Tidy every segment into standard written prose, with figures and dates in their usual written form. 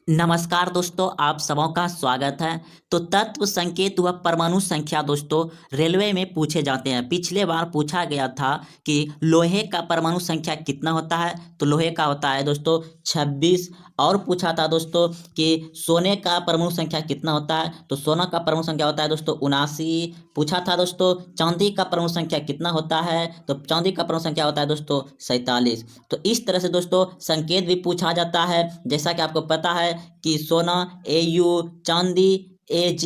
नमस्कार दोस्तों, आप सबों का स्वागत है। तो तत्व संकेत व परमाणु संख्या दोस्तों रेलवे में पूछे जाते हैं। पिछले बार पूछा गया था कि लोहे का परमाणु संख्या कितना होता है, तो लोहे का होता है दोस्तों 26। और पूछा था दोस्तों कि सोने का परमाणु संख्या कितना होता है, तो सोना का परमाणु संख्या होता है दोस्तों 79। पूछा था दोस्तों चांदी का परमाणु संख्या कितना होता है, तो चांदी का परमाणु संख्या होता है दोस्तों 47। तो इस तरह से दोस्तों संकेत भी पूछा जाता है। जैसा कि आपको पता है कि सोना AU, चांदी AG,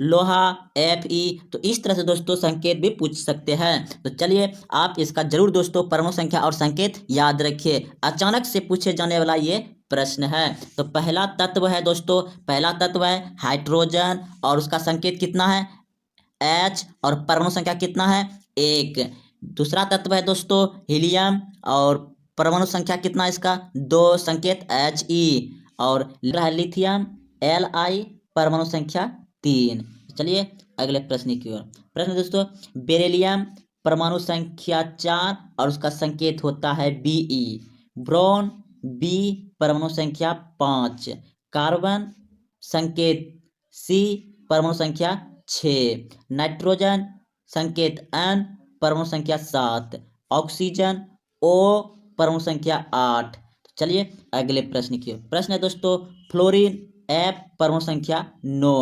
लोहा FE। तो इस तरह से दोस्तों संकेत भी पूछ सकते हैं। तो चलिए आप इसका जरूर दोस्तों परमाणु संख्या और संकेत याद रखिए, अचानक से पूछे जाने वाला ये प्रश्न है। तो पहला तत्व है दोस्तों, पहला तत्व है हाइड्रोजन और उसका संकेत कितना है H और परमाणु संख्या कितना है 1। दूसरा तत्व है दोस्तों हीलियम और परमाणु संख्या कितना है इसका 2, संकेत He। और लिथियम Li, परमाणु संख्या 3। चलिए अगले प्रश्न की ओर। प्रश्न दोस्तों बेरिलियम परमाणु संख्या 4 और उसका संकेत होता है Be। ब्रोन B, परमाणु संख्या 5। कार्बन संकेत C, परमाणु संख्या 6। नाइट्रोजन संकेत N, परमाणु संख्या 7। ऑक्सीजन O, परमाणु संख्या 8। चलिए अगले प्रश्न की ओर। प्रश्न है दोस्तों फ्लोरीन F, परमाणु संख्या 9।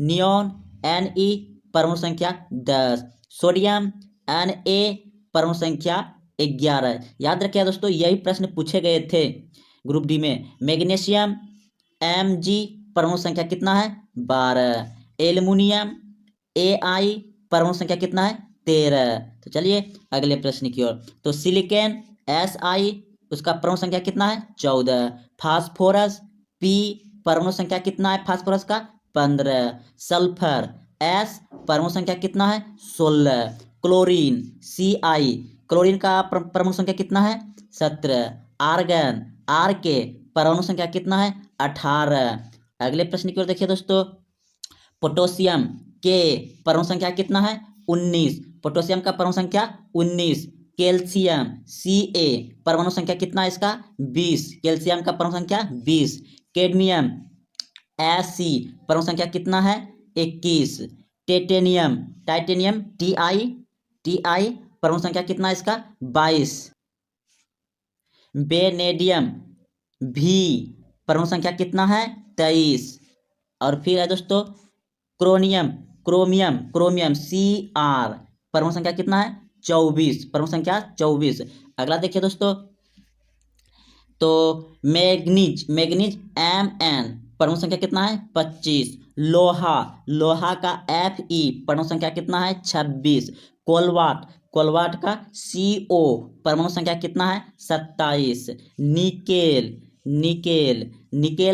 नियोन Ne, परमाणु संख्या 10। सोडियम Na, परमाणु संख्या 11। याद रखिए दोस्तों यही प्रश्न पूछे गए थे ग्रुप डी में। मैग्नीशियम Mg, परमाणु संख्या कितना है 12। एल्युमिनियम Ai, परमाणु संख्या कितना है 13। तो चलिए अगले प्रश्न की ओर। तो सिलिकॉन Si, उसका परमाणु संख्या कितना है 14। फास्फोरस P, परमाणु संख्या कितना है फास्फोरस का 15। सल्फर S, परमाणु संख्या कितना है 16। क्लोरीन Ci, क्लोरीन का परमाणु संख्या कितना है 17। आर्गन Rk, परमाणु संख्या कितना है 18। अगले प्रश्न की ओर देखिए दोस्तों। पोटेशियम K, परमाणु संख्या कितना है 19। पोटेशियम का परमाणु संख्या 19। कैल्शियम Ca, परमाणु संख्या कितना है इसका 20। कैल्शियम का परमाणु संख्या 20। कैडमियम Sc, परमाणु संख्या कितना है 21। टाइटेनियम Ti, परमाणु संख्या कितना है इसका 22। वेनेडियम V, परमाणु संख्या कितना है 23। और फिर है दोस्तों क्रोमियम Cr, परमाणु संख्या कितना है 24। परमाणु संख्या 24। अगला देखिए दोस्तों। तो मैग्नीज Mn, परमाणु संख्या कितना है 25। लोहा का Fe, परमाणु संख्या कितना है 26। कोलवाट का Co, परमाणु संख्या कितना है 27। निकेल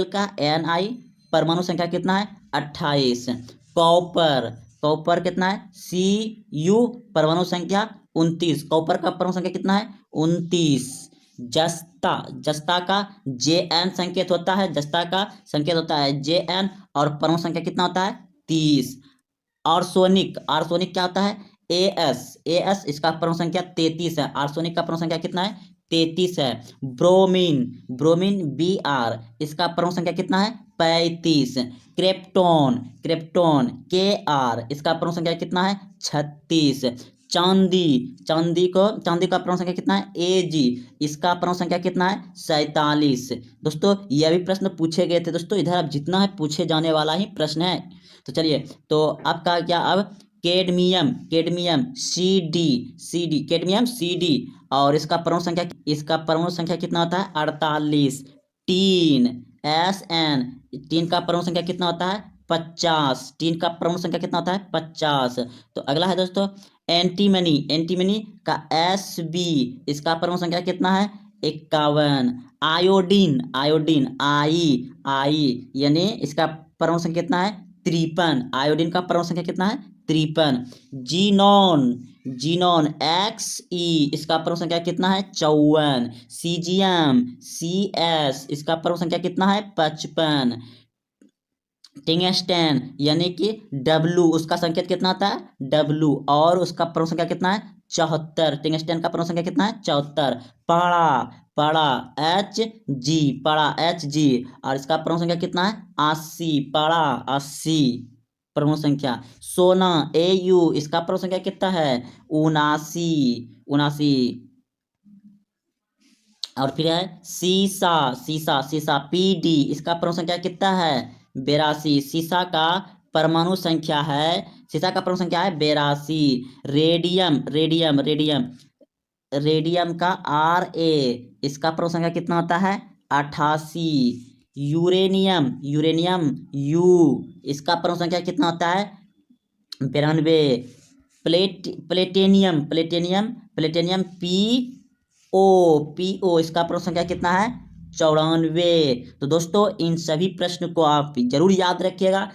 का Ni, परमाणु संख्या कितना है 28। कॉपर कितना है Cu, परमाणु संख्या 29। कॉपर का परमाणु संख्या कितना है 29। जस्ता का Jn संकेत होता है, जस्ता का संकेत होता है Jn और परमाणु संख्या कितना होता है 30। आर्सेनिक क्या होता है As, इसका परमाणु संख्या 33 है। आर्सेनिक का परमाणु संख्या कितना है 33 है। ब्रोमीन Br, इसका परमाणु संख्या कितना है 35। क्रिप्टोन Kr, इसका परमाणु संख्या कितना है 36। चांदी का परमाणु संख्या कितना है Ag, इसका परमाणु संख्या कितना है 47। दोस्तों यह भी प्रश्न पूछे गए थे दोस्तों, इधर अब जितना है पूछे जाने वाला ही प्रश्न है। तो चलिए तो आपका क्या अब कैडमियम Cd, और इसका परमाणु संख्या कितना होता है 48। टीन Sn, टीन का परमाणु संख्या कितना होता है 50। टीन का परमाणु संख्या कितना होता है 50। तो अगला है दोस्तों एंटीमनी का Sb, इसका परमाणु संख्या कितना है 51। आयोडीन I, यानी इसका परमाणु संख्या कितना है 53। आयोडीन का परमाणु संख्या कितना है 53। जीनोन Xe, इसका परमाणु संख्या कितना है 54। सीजियम Cs, इसका परमाणु संख्या कितना है 55। टिंगस्टन यानी कि W, उसका संकेत कितना होता है W, और उसका परमाणु संख्या कितना है 74। टिंगस्टन का परमाणु संख्या कितना है 74। पड़ा Hg, पड़ा Hg। और इसका परमाणु संख्या कितना है 80, पड़ा 80 परमाणु संख्या। सोना Au, इसका परमाणु संख्या कितना है 79, 79। और फिर है सीसा, सीसा सीसा Pd, इसका परमाणु संख्या कितना है 82। सीसा का परमाणु संख्या है, सीसा का परमाणु संख्या है 82। रेडियम, रेडियम रेडियम रेडियम का Ra, इसका परमाणु संख्या कितना होता है 88। यूरेनियम, यूरेनियम U, इसका परमाणु संख्या कितना होता है 92। प्लेटेनियम, प्लेटेनियम प्लेटेनियम पीओ, इसका परमाणु संख्या कितना है 94। तो दोस्तों इन सभी प्रश्न को आप जरूर याद रखिएगा,